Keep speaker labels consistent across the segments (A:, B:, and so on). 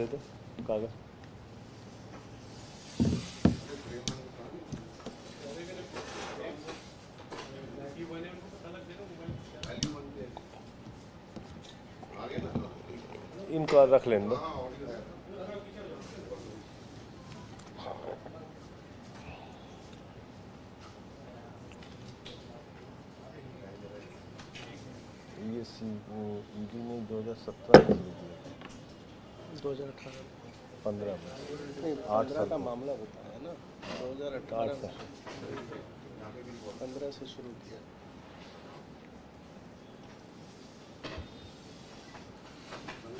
A: दे दो कागज। इनको रख लेने दो। ये ईडी ने 2017 में शुरू किया, 2018-15 में 8 साल का मामला बताया ना, 2018 से 15 से शुरू किया।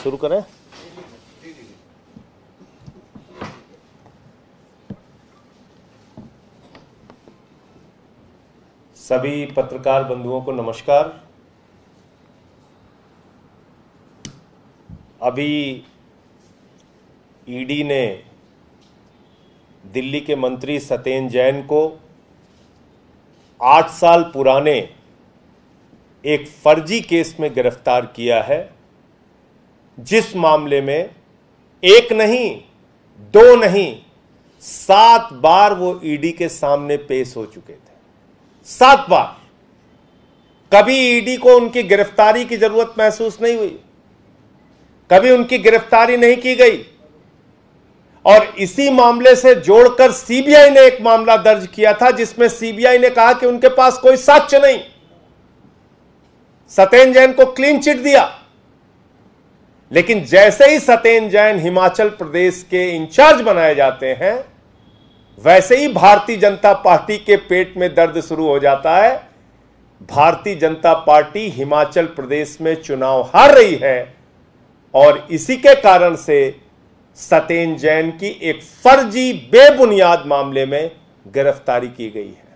A: शुरू करें। सभी पत्रकार बंधुओं को नमस्कार। अभी ईडी ने दिल्ली के मंत्री सत्येंद्र जैन को 8 साल पुराने एक फर्जी केस में गिरफ्तार किया है, जिस मामले में एक नहीं, 2 नहीं, 7 बार वो ईडी के सामने पेश हो चुके थे। 7 बार। कभी ईडी को उनकी गिरफ्तारी की जरूरत महसूस नहीं हुई, कभी उनकी गिरफ्तारी नहीं की गई। और इसी मामले से जोड़कर सीबीआई ने एक मामला दर्ज किया था, जिसमें सीबीआई ने कहा कि उनके पास कोई साक्ष्य नहीं। सत्येंद्र जैन को क्लीन चिट दिया, लेकिन जैसे ही सत्येंद्र जैन हिमाचल प्रदेश के इंचार्ज बनाए जाते हैं, वैसे ही भारतीय जनता पार्टी के पेट में दर्द शुरू हो जाता है। भारतीय जनता पार्टी हिमाचल प्रदेश में चुनाव हार रही है और इसी के कारण से सत्येंद्र जैन की एक फर्जी बेबुनियाद मामले में गिरफ्तारी की गई है।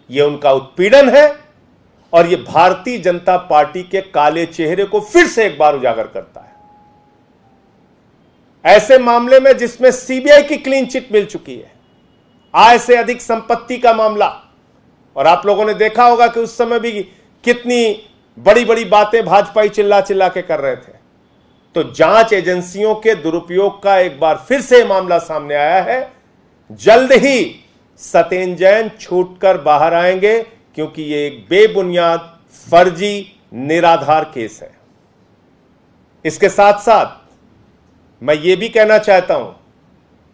A: यह उनका उत्पीड़न है और यह भारतीय जनता पार्टी के काले चेहरे को फिर से एक बार उजागर करता है। ऐसे मामले में जिसमें सीबीआई की क्लीन चिट मिल चुकी है, आय से अधिक संपत्ति का मामला, और आप लोगों ने देखा होगा कि उस समय भी कितनी बड़ी बड़ी बातें भाजपाई चिल्ला चिल्ला के कर रहे थे। तो जांच एजेंसियों के दुरुपयोग का एक बार फिर से मामला सामने आया है। जल्द ही सत्येंद्र जैन छूटकर बाहर आएंगे, क्योंकि यह एक बेबुनियाद, फर्जी, निराधार केस है। इसके साथ साथ मैं यह भी कहना चाहता हूं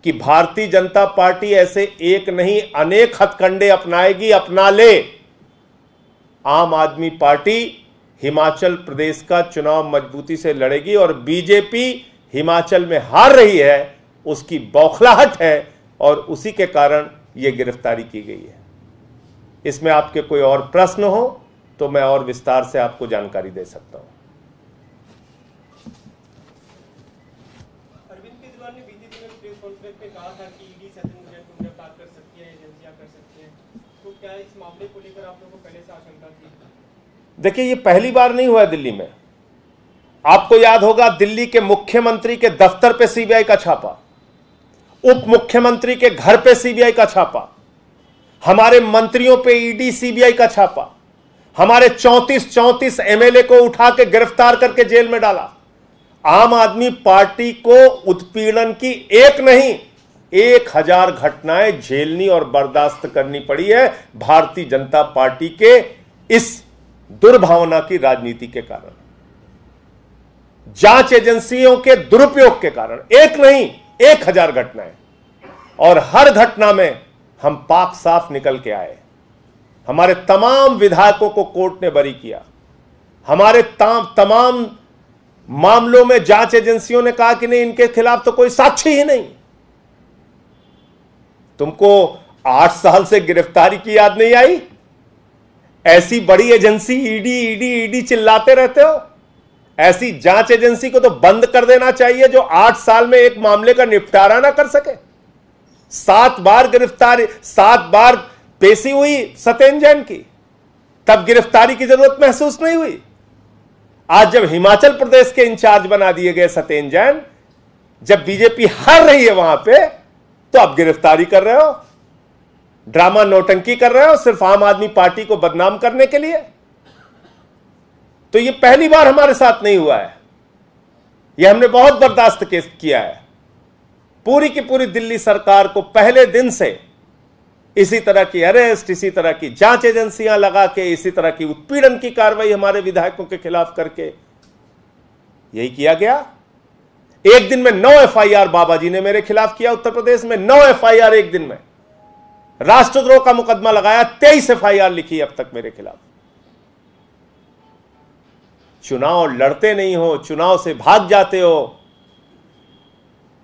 A: कि भारतीय जनता पार्टी ऐसे एक नहीं अनेक हथकंडे अपनाएगी, अपना ले। आम आदमी पार्टी हिमाचल प्रदेश का चुनाव मजबूती से लड़ेगी और बीजेपी हिमाचल में हार रही है, उसकी बौखलाहट है और उसी के कारण यह गिरफ्तारी की गई है। इसमें आपके कोई और प्रश्न हो तो मैं और विस्तार से आपको जानकारी दे सकता हूं।
B: अरविंद केजरीवाल ने बीते दिनों प्रेस कॉन्फ्रेंस में कहा था कि ईडी सत्येंद्र जैन को गिरफ्तार कर सकती है, एजेंसियां कर सकती हैं। तो क्या इस मामले को लेकर आप लोगों को पहले से आशंका थी?
A: देखिए, ये पहली बार नहीं हुआ दिल्ली में। आपको याद होगा, दिल्ली के मुख्यमंत्री के दफ्तर पे सीबीआई का छापा, उप मुख्यमंत्री के घर पे सीबीआई का छापा, हमारे मंत्रियों पे ईडी सीबीआई का छापा, हमारे 34 एमएलए को उठा के गिरफ्तार करके जेल में डाला। आम आदमी पार्टी को उत्पीड़न की एक नहीं 1000 घटनाएं झेलनी और बर्दाश्त करनी पड़ी है भारतीय जनता पार्टी के इस दुर्भावना की राजनीति के कारण, जांच एजेंसियों के दुरुपयोग के कारण। एक नहीं 1000 घटनाएं, और हर घटना में हम पाक साफ निकल के आए। हमारे तमाम विधायकों को कोर्ट ने बरी किया। हमारे तमाम मामलों में जांच एजेंसियों ने कहा कि नहीं, इनके खिलाफ तो कोई साक्ष्य ही नहीं। तुमको 8 साल से गिरफ्तारी की याद नहीं आई? ऐसी बड़ी एजेंसी ईडी ईडी ईडी चिल्लाते रहते हो। ऐसी जांच एजेंसी को तो बंद कर देना चाहिए जो 8 साल में एक मामले का निपटारा ना कर सके। 7 बार गिरफ्तारी, 7 बार पेशी हुई सत्येंद्र जैन की, तब गिरफ्तारी की जरूरत महसूस नहीं हुई। आज जब हिमाचल प्रदेश के इंचार्ज बना दिए गए सत्येंद्र जैन, जब बीजेपी हार रही है वहां पे, तो अब गिरफ्तारी कर रहे हो, ड्रामा नौटंकी कर रहे हो सिर्फ आम आदमी पार्टी को बदनाम करने के लिए। तो यह पहली बार हमारे साथ नहीं हुआ है। यह हमने बहुत बर्दाश्त किया है। पूरी की पूरी दिल्ली सरकार को पहले दिन से इसी तरह की अरेस्ट, इसी तरह की जांच एजेंसियां लगा के, इसी तरह की उत्पीड़न की कार्रवाई हमारे विधायकों के खिलाफ करके यही किया गया। एक दिन में 9 एफआईआर बाबा जी ने मेरे खिलाफ किया। उत्तर प्रदेश में 9 एफआईआर एक दिन में। राष्ट्रद्रोह का मुकदमा लगाया, 23 एफआईआर लिखी अब तक मेरे खिलाफ। चुनाव लड़ते नहीं हो, चुनाव से भाग जाते हो,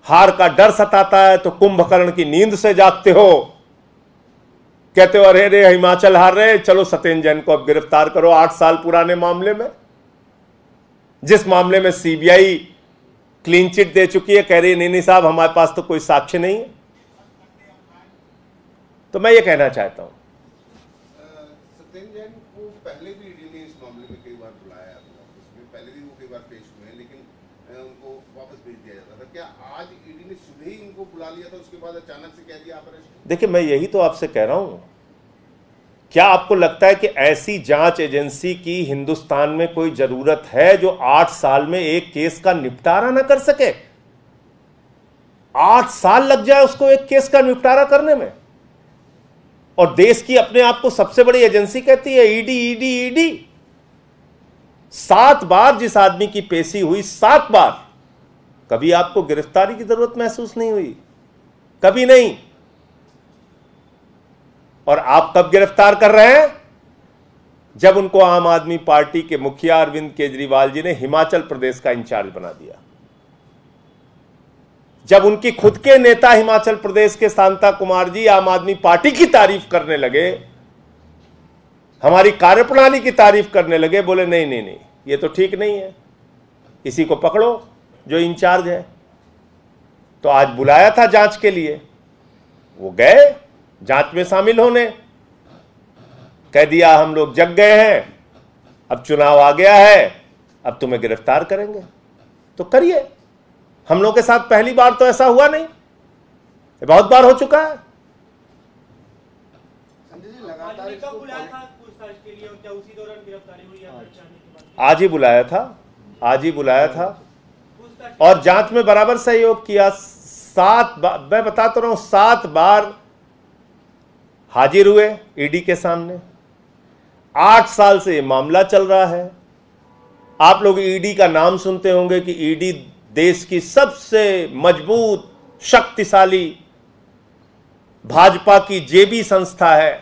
A: हार का डर सताता है तो कुंभकर्ण की नींद से जागते हो, कहते हो अरे रे हिमाचल हार रहे, चलो सत्येंद्र जैन को अब गिरफ्तार करो। 8 साल पुराने मामले में, जिस मामले में सीबीआई क्लीन चिट दे चुकी है, कह रही है नहीं साहब हमारे पास तो कोई साक्ष्य नहीं है। तो मैं ये कहना चाहता हूं,
C: सत्येंद्र जैन को पहले भी ईडी ने इस मामले में कई बार बुलाया, इसमें पहले भी वो कई बार पेश हुए हैं, लेकिन उनको वापस भेज दिया जाता था। क्या आज ईडी ने सुबह ही इनको बुला लिया था, उसके बाद अचानक से कह दिया आप अरेस्ट?
A: देखिए मैं यही तो आपसे कह रहा हूं, क्या आपको लगता है कि ऐसी जांच एजेंसी की हिंदुस्तान में कोई जरूरत है जो 8 साल में एक केस का निपटारा ना कर सके? 8 साल लग जाए उसको एक केस का निपटारा करने में, और देश की अपने आप को सबसे बड़ी एजेंसी कहती है ईडी ईडी ईडी। 7 बार जिस आदमी की पेशी हुई, 7 बार कभी आपको गिरफ्तारी की जरूरत महसूस नहीं हुई, कभी नहीं। और आप कब गिरफ्तार कर रहे हैं? जब उनको आम आदमी पार्टी के मुखिया अरविंद केजरीवाल जी ने हिमाचल प्रदेश का इंचार्ज बना दिया, जब उनकी खुद के नेता हिमाचल प्रदेश के शांता कुमार जी आम आदमी पार्टी की तारीफ करने लगे, हमारी कार्यप्रणाली की तारीफ करने लगे, बोले नहीं नहीं नहीं ये तो ठीक नहीं है, इसी को पकड़ो जो इंचार्ज है। तो आज बुलाया था जांच के लिए, वो गए जांच में शामिल होने, कह दिया हम लोग जग गए हैं, अब चुनाव आ गया है, अब तुम्हें गिरफ्तार करेंगे। तो करिए, हम लोगों के साथ पहली बार तो ऐसा हुआ नहीं, ये बहुत बार हो चुका है। आज ही बुलाया था, आज ही बुलाया था, और जांच में बराबर सहयोग किया। 7 बार, मैं बता तो रहा हूं, 7 बार हाजिर हुए ईडी के सामने। 8 साल से ये मामला चल रहा है। आप लोग ईडी का नाम सुनते होंगे कि ईडी देश की सबसे मजबूत, शक्तिशाली भाजपा की जेबी संस्था है,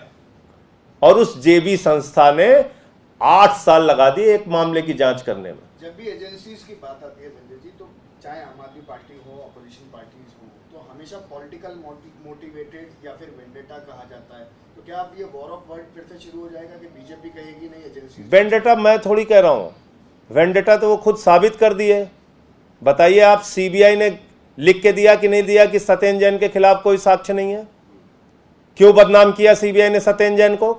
A: और उस जेबी संस्था ने 8 साल लगा दिए एक मामले की जांच करने में।
D: जब भी एजेंसीज की बात आती है संजय जी, तो चाहे आम आदमी पार्टी हो, अपोजिशन पार्टीज हो, तो हमेशा पॉलिटिकल मोटिवेटेड या फिर वेंडेटा कहा जाता है। तो क्या अब ये वॉर ऑफ वर्ड फिर से शुरू हो जाएगा कि बीजेपी कहेगी नहीं एजेंसी?
A: वेंडेटा मैं थोड़ी कह रहा हूं, वेंडेटा तो वो खुद साबित कर दिए। बताइए आप, सीबीआई ने लिख के दिया कि नहीं दिया कि सत्येंद्र जैन के खिलाफ कोई साक्ष्य नहीं है? क्यों बदनाम किया सीबीआई ने सत्येंद्र जैन को?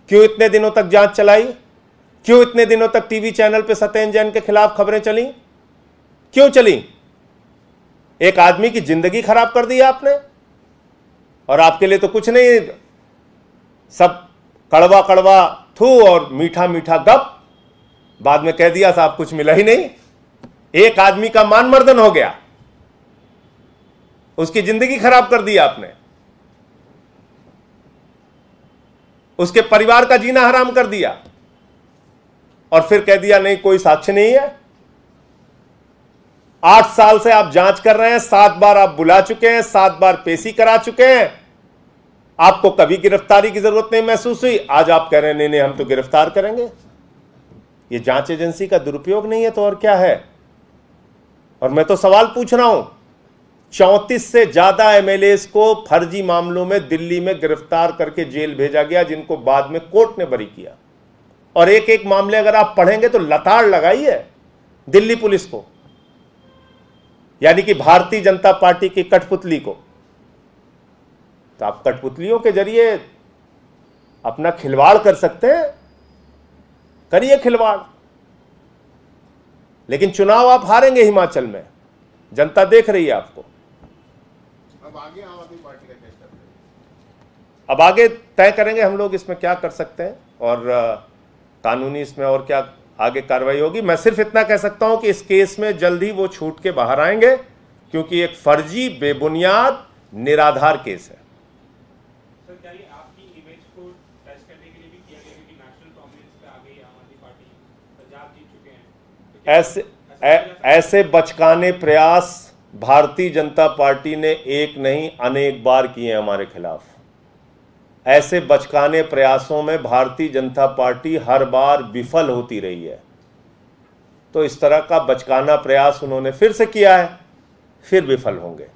A: क्यों इतने दिनों तक जांच चलाई? क्यों इतने दिनों तक टीवी चैनल पे सत्येंद्र जैन के खिलाफ खबरें चली? क्यों चली? एक आदमी की जिंदगी खराब कर दी आपने, और आपके लिए तो कुछ नहीं, सब कड़वा कड़वा थू और मीठा मीठा गप। बाद में कह दिया साहब कुछ मिला ही नहीं। एक आदमी का मान मर्दन हो गया, उसकी जिंदगी खराब कर दी आपने, उसके परिवार का जीना हराम कर दिया, और फिर कह दिया नहीं कोई साक्ष्य नहीं है। 8 साल से आप जांच कर रहे हैं, 7 बार आप बुला चुके हैं, 7 बार पेशी करा चुके हैं, आपको कभी गिरफ्तारी की जरूरत नहीं महसूस हुई। आज आप कह रहे हैं नहीं नहीं हम तो गिरफ्तार करेंगे। ये जांच एजेंसी का दुरुपयोग नहीं है तो और क्या है? और मैं तो सवाल पूछ रहा हूं, 34 से ज्यादा एमएलएस को फर्जी मामलों में दिल्ली में गिरफ्तार करके जेल भेजा गया, जिनको बाद में कोर्ट ने बरी किया। और एक एक मामले अगर आप पढ़ेंगे तो लताड़ लगाई है दिल्ली पुलिस को, यानी कि भारतीय जनता पार्टी की कठपुतली को। तो आप कठपुतलियों के जरिए अपना खिलवाड़ कर सकते हैं, करिए खिलवाड़, लेकिन चुनाव आप हारेंगे हिमाचल में, जनता देख रही है आपको।
C: अब आगे आम आदमी पार्टी का क्या स्टेप है?
A: अब आगे तय करेंगे हम लोग इसमें क्या कर सकते हैं, और कानूनी इसमें और क्या आगे कार्रवाई होगी। मैं सिर्फ इतना कह सकता हूं कि इस केस में जल्द ही वो छूट के बाहर आएंगे, क्योंकि एक फर्जी, बेबुनियाद, निराधार केस है।
B: सर क्या ये आपकी इमेज को टेस्ट करने के लिए भी किया गया, क्योंकि नेशनल प्रोमिनेंस पे आ गई आम आदमी पार्टी, पंजाब जीत चुके हैं, तो क्या
A: ऐसे बचकाने प्रयास भारतीय जनता पार्टी ने एक नहीं अनेक बार किए हमारे खिलाफ। ऐसे बचकाने प्रयासों में भारतीय जनता पार्टी हर बार विफल होती रही है। तो इस तरह का बचकाना प्रयास उन्होंने फिर से किया है, फिर विफल होंगे।